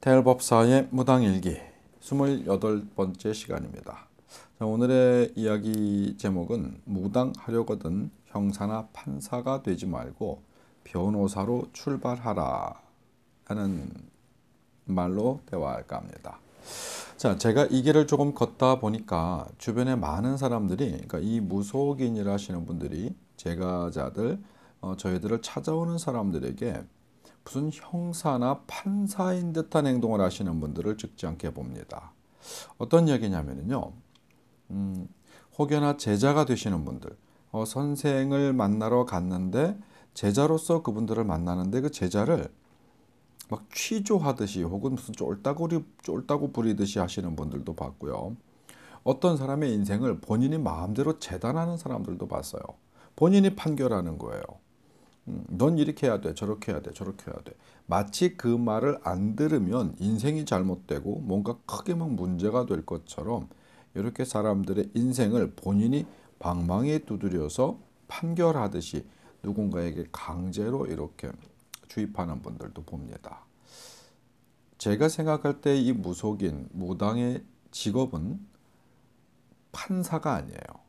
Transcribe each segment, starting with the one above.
대일법사의 무당일기 28번째 시간입니다. 자, 오늘의 이야기 제목은 무당하려거든 형사나 판사가 되지 말고 변호사로 출발하라 하는 말로 대화할까 합니다. 자, 제가 이 길을 조금 걷다 보니까 주변에 많은 사람들이, 그러니까 이 무속인이라 하시는 분들이 제가자들, 저희들을 찾아오는 사람들에게 무슨 형사나 판사인 듯한 행동을 하시는 분들을 적지 않게 봅니다. 어떤 이야기냐면요, 혹여나 제자가 되시는 분들, 선생을 만나러 갔는데 제자로서 그분들을 만나는데 그 제자를 막 취조하듯이 혹은 무슨 쫄따구 부리듯이 하시는 분들도 봤고요. 어떤 사람의 인생을 본인이 마음대로 재단하는 사람들도 봤어요. 본인이 판결하는 거예요. 넌 이렇게 해야 돼, 저렇게 해야 돼, 저렇게 해야 돼. 마치 그 말을 안 들으면 인생이 잘못되고 뭔가 크게 막 문제가 될 것처럼 이렇게 사람들의 인생을 본인이 방망이에 두드려서 판결하듯이 누군가에게 강제로 이렇게 주입하는 분들도 봅니다. 제가 생각할 때 이 무속인, 무당의 직업은 판사가 아니에요.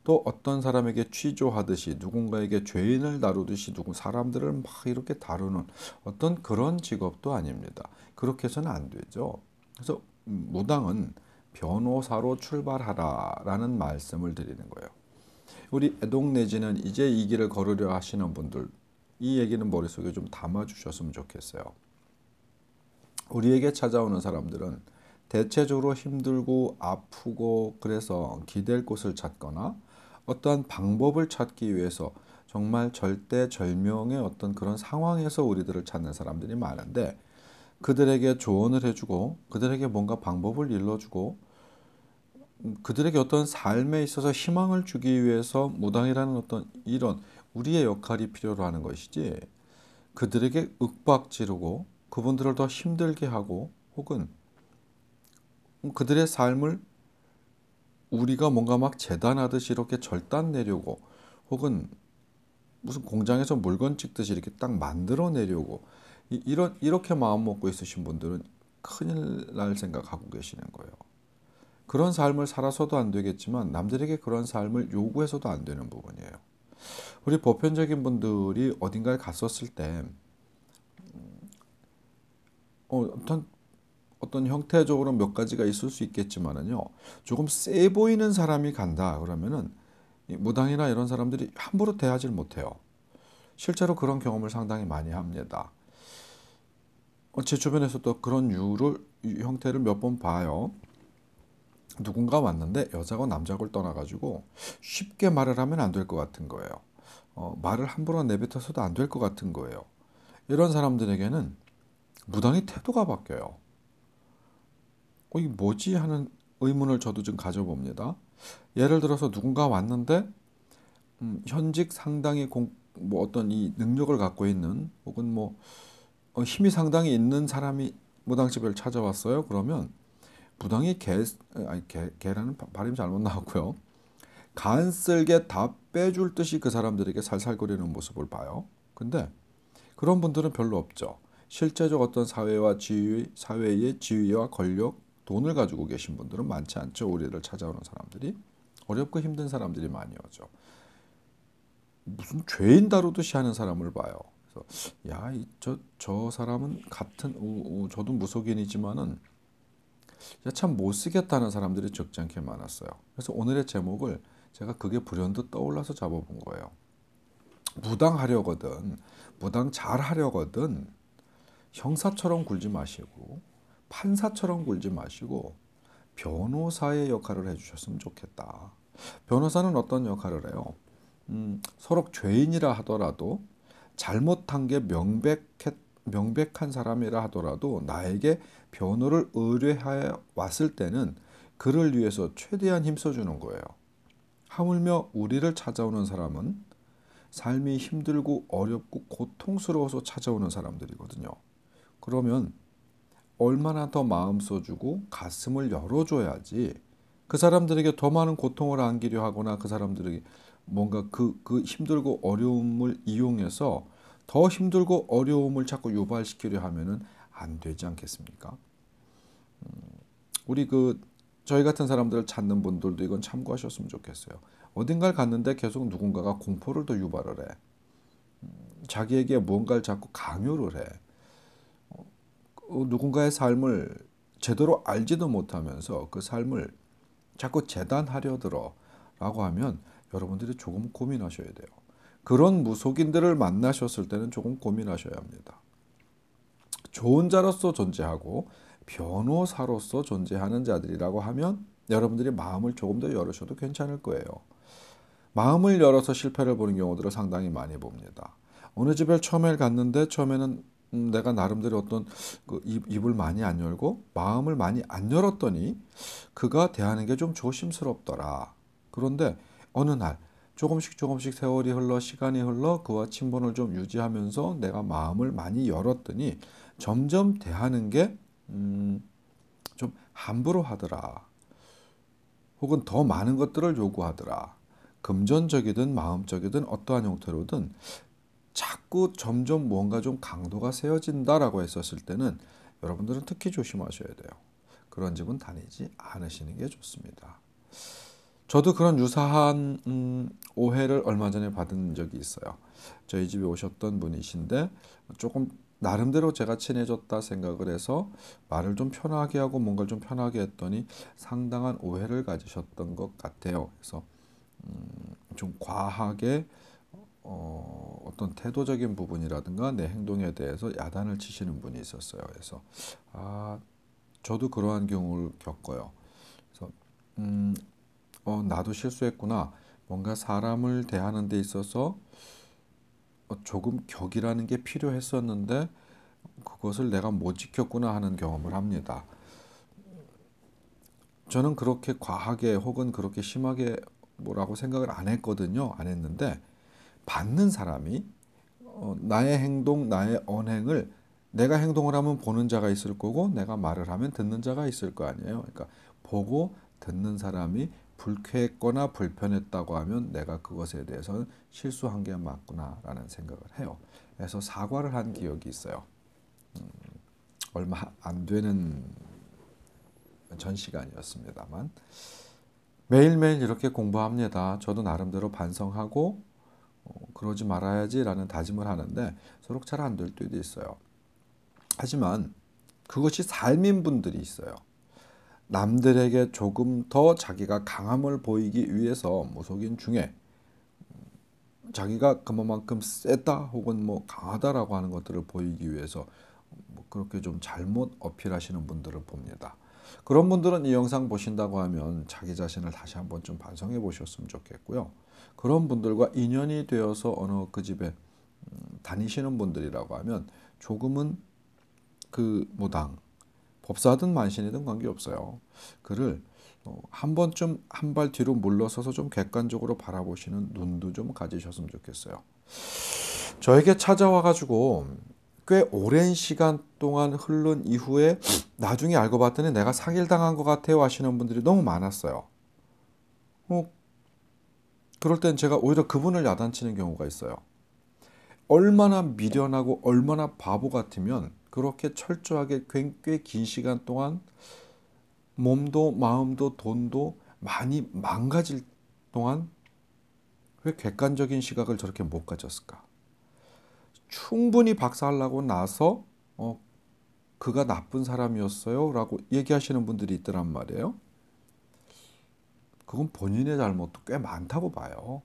또 어떤 사람에게 취조하듯이 누군가에게 죄인을 다루듯이 사람들을 막 이렇게 다루는 어떤 그런 직업도 아닙니다. 그렇게 해서는 안 되죠. 그래서 무당은 변호사로 출발하라라는 말씀을 드리는 거예요. 우리 애동 내지는 이제 이 길을 걸으려 하시는 분들, 이 얘기는 머릿속에 좀 담아주셨으면 좋겠어요. 우리에게 찾아오는 사람들은 대체적으로 힘들고 아프고 그래서 기댈 곳을 찾거나 어떠한 방법을 찾기 위해서 정말 절대절명의 어떤 그런 상황에서 우리들을 찾는 사람들이 많은데, 그들에게 조언을 해주고 그들에게 뭔가 방법을 일러주고 그들에게 어떤 삶에 있어서 희망을 주기 위해서 무당이라는 어떤 이런 우리의 역할이 필요로 하는 것이지, 그들에게 윽박 지르고 그분들을 더 힘들게 하고 혹은 그들의 삶을 우리가 뭔가 막 재단하듯이 이렇게 절단 내려고 혹은 무슨 공장에서 물건 찍듯이 이렇게 딱 만들어내려고 이렇게 마음 먹고 있으신 분들은 큰일 날 생각하고 계시는 거예요. 그런 삶을 살아서도 안 되겠지만 남들에게 그런 삶을 요구해서도 안 되는 부분이에요. 우리 보편적인 분들이 어딘가에 갔었을 때 어떤 형태적으로 몇 가지가 있을 수 있겠지만은요, 조금 세 보이는 사람이 간다 그러면은 이 무당이나 이런 사람들이 함부로 대하지를 못해요. 실제로 그런 경험을 상당히 많이 합니다. 제 주변에서도 그런 형태를 몇 번 봐요. 누군가 왔는데 여자고 남자고를 떠나가지고 쉽게 말을 하면 안 될 것 같은 거예요. 말을 함부로 내뱉어서도 안 될 것 같은 거예요. 이런 사람들에게는 무당의 태도가 바뀌어요. 이게 뭐지 하는 의문을 저도 좀 가져봅니다. 예를 들어서 누군가 왔는데 현직 상당히 뭐 어떤 이 능력을 갖고 있는 혹은 뭐 힘이 상당히 있는 사람이 무당집을 찾아왔어요. 그러면 무당이 개라는 발음이 잘못 나왔고요. 간쓸게 다 빼줄 듯이 그 사람들에게 살살거리는 모습을 봐요. 근데 그런 분들은 별로 없죠. 실제적 어떤 사회의 지위와 권력, 돈을 가지고 계신 분들은 많지 않죠. 우리를 찾아오는 사람들이. 어렵고 힘든 사람들이 많이 오죠. 무슨 죄인 다루듯이 하는 사람을 봐요. 그래서 저 사람은 저도 무속인이지만은 참 못쓰겠다는 사람들이 적지 않게 많았어요. 그래서 오늘의 제목을 제가 그게 불현듯 떠올라서 잡아본 거예요. 무당 잘 하려거든 형사처럼 굴지 마시고 판사처럼 굴지 마시고 변호사의 역할을 해주셨으면 좋겠다. 변호사는 어떤 역할을 해요? 서로 죄인이라 하더라도 잘못한 게 명백한 사람이라 하더라도 나에게 변호를 의뢰하여 왔을 때는 그를 위해서 최대한 힘써주는 거예요. 하물며 우리를 찾아오는 사람은 삶이 힘들고 어렵고 고통스러워서 찾아오는 사람들이거든요. 그러면 얼마나 더 마음 써주고 가슴을 열어줘야지 그 사람들에게 더 많은 고통을 안기려 하거나 그 사람들에게 뭔가 그 힘들고 어려움을 이용해서 더 힘들고 어려움을 자꾸 유발시키려 하면은 안 되지 않겠습니까? 우리 저희 같은 사람들을 찾는 분들도 이건 참고하셨으면 좋겠어요. 어딘가를 갔는데 계속 누군가가 공포를 더 유발을 해. 자기에게 무언가를 자꾸 강요를 해. 누군가의 삶을 제대로 알지도 못하면서 그 삶을 자꾸 재단하려 들어 라고 하면 여러분들이 조금 고민하셔야 돼요. 그런 무속인들을 만나셨을 때는 조금 고민하셔야 합니다. 좋은 자로서 존재하고 변호사로서 존재하는 자들이라고 하면 여러분들이 마음을 조금 더 열으셔도 괜찮을 거예요. 마음을 열어서 실패를 보는 경우들을 상당히 많이 봅니다. 어느 집에 처음에 갔는데 처음에는 내가 나름대로 어떤 입을 많이 안 열고 마음을 많이 안 열었더니 그가 대하는 게 좀 조심스럽더라. 그런데 어느 날 조금씩 세월이 흘러 시간이 흘러 그와 친분을 좀 유지하면서 내가 마음을 많이 열었더니 점점 대하는 게 좀 함부로 하더라. 혹은 더 많은 것들을 요구하더라. 금전적이든 마음적이든 어떠한 형태로든 자꾸 점점 무언가 좀 강도가 세워진다라고 했었을 때는 여러분들은 특히 조심하셔야 돼요. 그런 집은 다니지 않으시는 게 좋습니다. 저도 그런 유사한 오해를 얼마 전에 받은 적이 있어요. 저희 집에 오셨던 분이신데 조금 나름대로 제가 친해졌다 생각을 해서 말을 좀 편하게 하고 뭔가를 좀 편하게 했더니 상당한 오해를 가지셨던 것 같아요. 그래서 좀 과하게 어떤 태도적인 부분이라든가 내 행동에 대해서 야단을 치시는 분이 있었어요. 그래서 저도 그러한 경우를 겪어요. 그래서 나도 실수했구나. 뭔가 사람을 대하는 데 있어서 조금 격이라는 게 필요했었는데 그것을 내가 못 지켰구나 하는 경험을 합니다. 저는 그렇게 과하게 혹은 그렇게 심하게 뭐라고 생각을 안 했거든요. 안 했는데 받는 사람이 나의 행동, 나의 언행을 내가 행동을 하면 보는 자가 있을 거고 내가 말을 하면 듣는 자가 있을 거 아니에요. 그러니까 보고 듣는 사람이 불쾌했거나 불편했다고 하면 내가 그것에 대해서는 실수한 게 맞구나라는 생각을 해요. 그래서 사과를 한 기억이 있어요. 얼마 안 되는 전 시간이었습니다만 매일매일 이렇게 공부합니다. 저도 나름대로 반성하고 그러지 말아야지라는 다짐을 하는데 서로 잘 안 될 때도 있어요. 하지만 그것이 삶인 분들이 있어요. 남들에게 조금 더 자기가 강함을 보이기 위해서 무속인 중에 자기가 그만큼 세다 혹은 뭐 강하다라고 하는 것들을 보이기 위해서 그렇게 좀 잘못 어필하시는 분들을 봅니다. 그런 분들은 이 영상 보신다고 하면 자기 자신을 다시 한번 좀 반성해 보셨으면 좋겠고요. 그런 분들과 인연이 되어서 어느 그 집에 다니시는 분들이라고 하면 조금은 그 무당, 법사든 만신이든 관계없어요. 그를 한 번쯤 한 발 뒤로 물러서서 좀 객관적으로 바라보시는 눈도 좀 가지셨으면 좋겠어요. 저에게 찾아와가지고 꽤 오랜 시간 동안 흐른 이후에 나중에 알고 봤더니 내가 사기당한 것 같아요 하시는 분들이 너무 많았어요. 그럴 땐 제가 오히려 그분을 야단치는 경우가 있어요. 얼마나 미련하고 얼마나 바보 같으면 그렇게 철저하게 꽤 긴 시간 동안 몸도 마음도 돈도 많이 망가질 동안 왜 객관적인 시각을 저렇게 못 가졌을까? 충분히 박사하려고 나서 그가 나쁜 사람이었어요 라고 얘기하시는 분들이 있더란 말이에요. 그건 본인의 잘못도 꽤 많다고 봐요.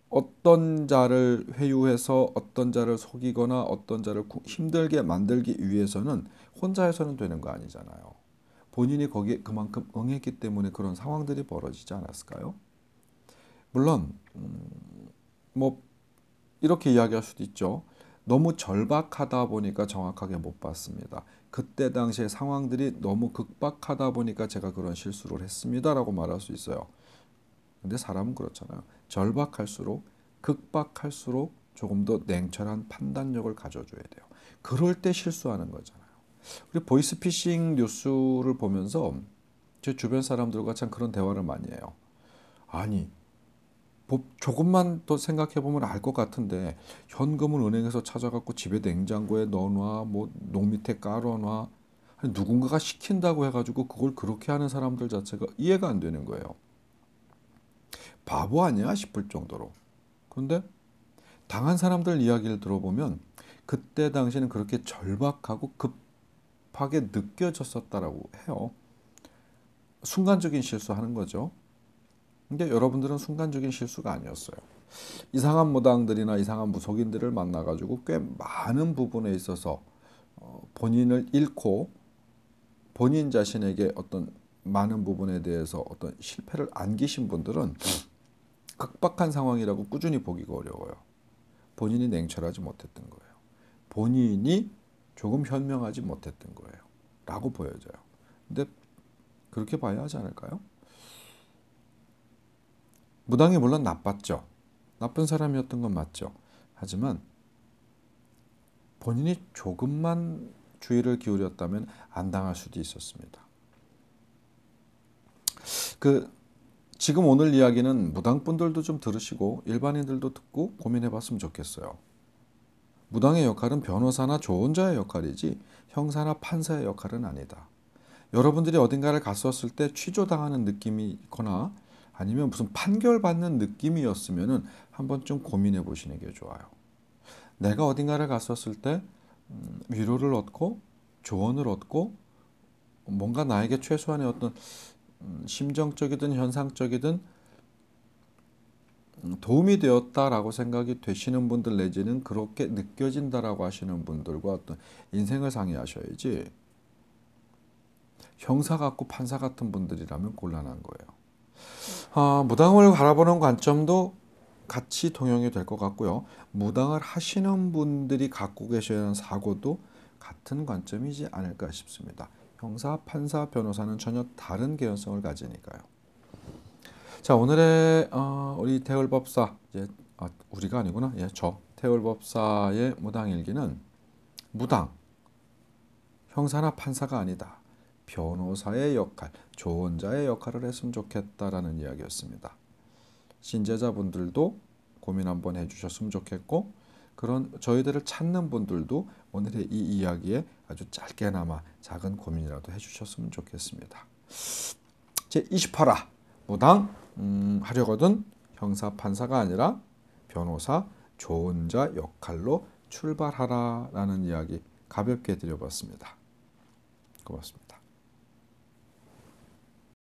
어떤 자를 회유해서 어떤 자를 속이거나 어떤 자를 힘들게 만들기 위해서는 혼자 해서는 되는 거 아니잖아요. 본인이 거기에 그만큼 응했기 때문에 그런 상황들이 벌어지지 않았을까요? 물론 뭐 이렇게 이야기할 수도 있죠. 너무 절박하다 보니까 정확하게 못 봤습니다. 그때 당시의 상황들이 너무 극박하다 보니까 제가 그런 실수를 했습니다라고 말할 수 있어요. 근데 사람은 그렇잖아요. 절박할수록 극박할수록 조금 더 냉철한 판단력을 가져줘야 돼요. 그럴 때 실수하는 거잖아요. 우리 보이스피싱 뉴스를 보면서 제 주변 사람들과 참 그런 대화를 많이 해요. 아니 조금만 더 생각해 보면 알 것 같은데 현금을 은행에서 찾아갖고 집에 냉장고에 넣어놔, 뭐 농 밑에 깔아놔, 아니, 누군가가 시킨다고 해가지고 그걸 그렇게 하는 사람들 자체가 이해가 안 되는 거예요. 바보 아니야 싶을 정도로. 그런데 당한 사람들 이야기를 들어보면 그때 당시에는 그렇게 절박하고 급하게 느껴졌었다라고 해요. 순간적인 실수하는 거죠. 근데 여러분들은 순간적인 실수가 아니었어요. 이상한 무당들이나 이상한 무속인들을 만나가지고 꽤 많은 부분에 있어서 본인을 잃고 본인 자신에게 어떤 많은 부분에 대해서 어떤 실패를 안기신 분들은 극박한 상황이라고 꾸준히 보기가 어려워요. 본인이 냉철하지 못했던 거예요. 본인이 조금 현명하지 못했던 거예요. 라고 보여져요. 근데 그렇게 봐야 하지 않을까요? 무당이 물론 나빴죠. 나쁜 사람이었던 건 맞죠. 하지만 본인이 조금만 주의를 기울였다면 안 당할 수도 있었습니다. 지금 오늘 이야기는 무당분들도 좀 들으시고 일반인들도 듣고 고민해 봤으면 좋겠어요. 무당의 역할은 변호사나 조언자의 역할이지 형사나 판사의 역할은 아니다. 여러분들이 어딘가를 갔었을 때 취조당하는 느낌이 있거나 아니면 무슨 판결받는 느낌이었으면 한 번쯤 고민해 보시는 게 좋아요. 내가 어딘가를 갔었을 때 위로를 얻고 조언을 얻고 뭔가 나에게 최소한의 어떤 심정적이든 현상적이든 도움이 되었다라고 생각이 되시는 분들 내지는 그렇게 느껴진다라고 하시는 분들과 어떤 인생을 상의하셔야지 형사 같고 판사 같은 분들이라면 곤란한 거예요. 무당을 바라보는 관점도 같이 통용이 될 것 같고요. 무당을 하시는 분들이 갖고 계셔야 하는 사고도 같은 관점이지 않을까 싶습니다. 형사, 판사, 변호사는 전혀 다른 개연성을 가지니까요. 자, 오늘의 우리 태울법사, 우리가 아니구나. 저 태울법사의 무당일기는 무당, 형사나 판사가 아니다. 변호사의 역할, 조언자의 역할을 했으면 좋겠다라는 이야기였습니다. 신제자분들도 고민 한번 해주셨으면 좋겠고 그런 저희들을 찾는 분들도 오늘의 이 이야기에 아주 짧게나마 작은 고민이라도 해주셨으면 좋겠습니다. 제28화 무당 하려거든 형사 판사가 아니라 변호사 조언자 역할로 출발하라라는 이야기 가볍게 드려봤습니다. 고맙습니다.